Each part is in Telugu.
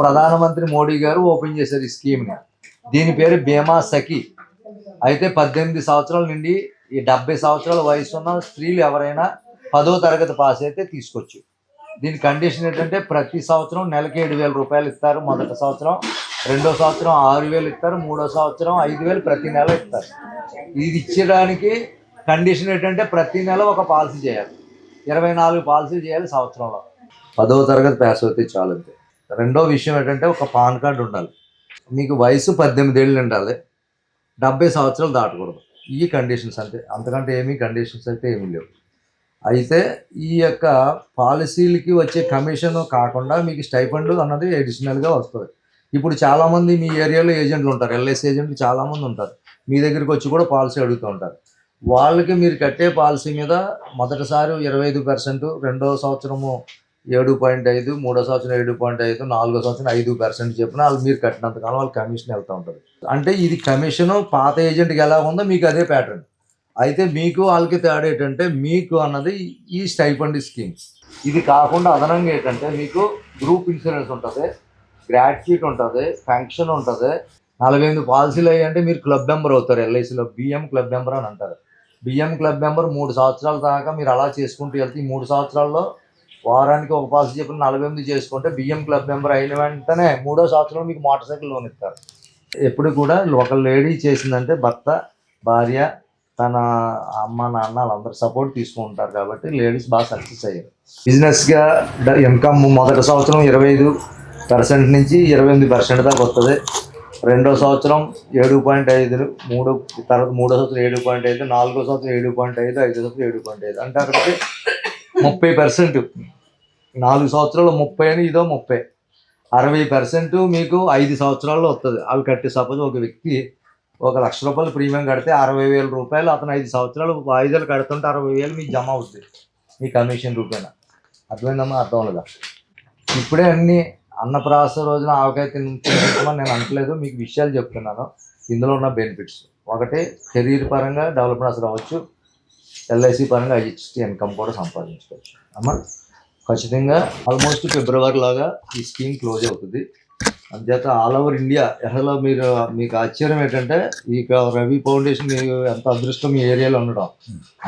ప్రధానమంత్రి మోడీ గారు ఓపెన్ చేశారు ఈ స్కీమ్ని. దీని పేరు బీమా సఖి. అయితే 18 సంవత్సరాల నుండి ఈ 70 సంవత్సరాల వయసు ఉన్న స్త్రీలు ఎవరైనా 10వ తరగతి పాస్ అయితే తీసుకోవచ్చు. దీని కండిషన్ ఏంటంటే ప్రతి సంవత్సరం నెలకి 7,000 రూపాయలు ఇస్తారు. మొదటి సంవత్సరం, రెండో సంవత్సరం 6,000 ఇస్తారు, మూడో సంవత్సరం 5,000 ప్రతి నెల ఇస్తారు. ఇది ఇచ్చడానికి కండిషన్ ఏంటంటే ప్రతి నెల ఒక పాలసీ చేయాలి. 24 పాలసీలు చేయాలి సంవత్సరంలో. 10వ తరగతి పాస్ అయితే చాలు అంతే. రెండో విషయం ఏంటంటే ఒక పాన్ కార్డు ఉండాలి. మీకు వయసు 18 ఏళ్ళు ఉండాలి, 70 సంవత్సరాలు దాటకూడదు. ఈ కండిషన్స్ అంతే, అంతకంటే ఏమీ కండిషన్స్ అయితే ఏమీ లేవు. అయితే ఈ యొక్క పాలసీలకి వచ్చే కమిషన్ కాకుండా మీకు స్టైఫండ్ అన్నది అడిషనల్గా వస్తుంది. ఇప్పుడు చాలామంది మీ ఏరియాలో ఏజెంట్లు ఉంటారు, ఎల్ఐసి ఏజెంట్లు చాలామంది ఉంటారు. మీ దగ్గరికి వచ్చి కూడా పాలసీ అడుగుతూ ఉంటారు. వాళ్ళకి మీరు కట్టే పాలసీ మీద మొదటిసారి 25%, రెండో సంవత్సరము 7.5, మూడో సంవత్సరం 7.5, నాలుగో సంవత్సరం 5% చెప్పిన వాళ్ళు మీరు కట్టినంతకాలం వాళ్ళకి కమిషన్ వెళ్తూ ఉంటుంది. అంటే ఇది కమిషను పాత ఏజెంట్కి ఎలా ఉందో మీకు అదే ప్యాటర్న్. అయితే మీకు వాళ్ళకి తేడా ఏంటంటే మీకు అన్నది ఈ స్టైఫండ్ స్కీమ్. ఇది కాకుండా అదనంగా ఏంటంటే మీకు గ్రూప్ ఇన్సూరెన్స్ ఉంటుంది, గ్రాట్యుటీ ఉంటుంది, పెన్షన్ ఉంటుంది. 48 పాలసీలు అయ్యంటే మీరు క్లబ్ మెంబర్ అవుతారు. ఎల్ఐసిలో బిఎం క్లబ్ మెంబర్ అని అంటారు. బిఎం క్లబ్ మెంబర్ 3 సంవత్సరాల దాకా మీరు అలా చేసుకుంటూ వెళ్తే ఈ 3 సంవత్సరాల్లో వారానికి ఒక పాలసీ చెప్పిన 48 చేసుకుంటే బిఎం క్లబ్ మెంబర్ అయిన వెంటనే 3వ సంవత్సరంలో మీకు మోటార్ సైకిల్ లోన్ ఇస్తారు. ఎప్పుడు కూడా ఒక లేడీ చేసిందంటే భర్త, భార్య, తన అమ్మ, నాన్న వాళ్ళందరూ సపోర్ట్ తీసుకుంటారు కాబట్టి లేడీస్ బాగా సక్సెస్ అయ్యారు. బిజినెస్గా ఇన్కమ్ మొదటి సంవత్సరం 25% నుంచి 28% దాకా వస్తుంది. రెండో సంవత్సరం 7.5, మూడో సంవత్సరం 7.5, నాలుగో సంవత్సరం 7.5, ఐదో సంవత్సరం 7.5, అంటే అక్కడికి 30%. 4 సంవత్సరాలు 30 అని, ఇదో 30, 60% మీకు 5 సంవత్సరాల్లో వస్తుంది. అవి కట్టి సపోజ్ ఒక వ్యక్తి 1,00,000 రూపాయలు ప్రీమియం కడితే 60,000 రూపాయలు అతను 5 సంవత్సరాలు వాయిదాలు కడుతుంటే 60,000 మీకు జమ అవుతుంది మీ కమిషన్ రూపాయన. అర్థమైందమ్మా? అర్థం లేదా? ఇప్పుడే అన్ని అన్నప్రాస రోజున ఆవకాయ తినమని నేను అనట్లేదు, మీకు విషయాలు చెప్తున్నాను. ఇందులో ఉన్న బెనిఫిట్స్ ఒకటి కెరీర్ పరంగా డెవలప్మెంట్ అసలు అవ్వచ్చు, ఎల్ఐసి పరంగా హెచ్టీ ఇన్కమ్ కూడా సంపాదించుకోవచ్చు. అమ్మ ఖచ్చితంగా ఆల్మోస్ట్ ఫిబ్రవరి లాగా ఈ స్కీమ్ క్లోజ్ అవుతుంది. అంచేత ఆల్ ఓవర్ ఇండియా అసలు మీకు ఆశ్చర్యం ఏంటంటే ఈ రవి ఫౌండేషన్ ఎంత అదృష్టం ఈ ఏరియాలో ఉండడం.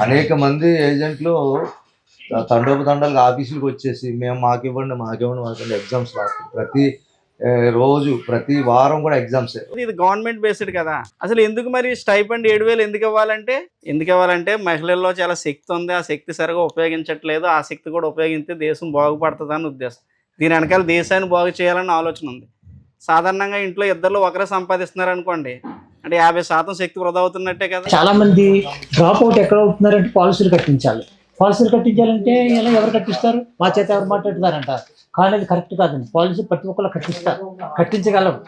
అనేక మంది ఏజెంట్లు తండోపతండాలుగా ఆఫీసులకు వచ్చేసి మేము మాకివ్వండి ఎగ్జామ్స్ రాస్తారు. ప్రతి రోజు ప్రతి వారం కూడా ఎగ్జామ్స్. ఇది గవర్నమెంట్ బేస్డ్ కదా. అసలు ఎందుకు మరి స్టైఫండ్ 7,000 ఎందుకు ఇవ్వాలంటే మహిళల్లో చాలా శక్తి ఉంది, ఆ శక్తి సరిగా ఉపయోగించట్లేదు. ఆ శక్తి కూడా ఉపయోగిస్తే దేశం బాగుపడుతుంది అని ఉద్దేశం. దీని వెనకాల దేశాన్ని బాగు చేయాలని ఆలోచన ఉంది. సాధారణంగా ఇంట్లో ఇద్దరు ఒకరే సంపాదిస్తున్నారు అనుకోండి, అంటే 50% శక్తి వృధా అవుతున్నట్టే కదా. చాలా మంది డ్రాప్ అవుట్ ఎక్కడ అవుతున్నారంటే పాలసీలు కట్టించాలంటే ఇలా ఎవరు కట్టిస్తారు? మా చేత ఎవరు మాట్లాడుతారంటారు. కానీ అది కరెక్ట్ కాదండి. పాలసీ ప్రతి ఒక్కరు కట్టించగలరు.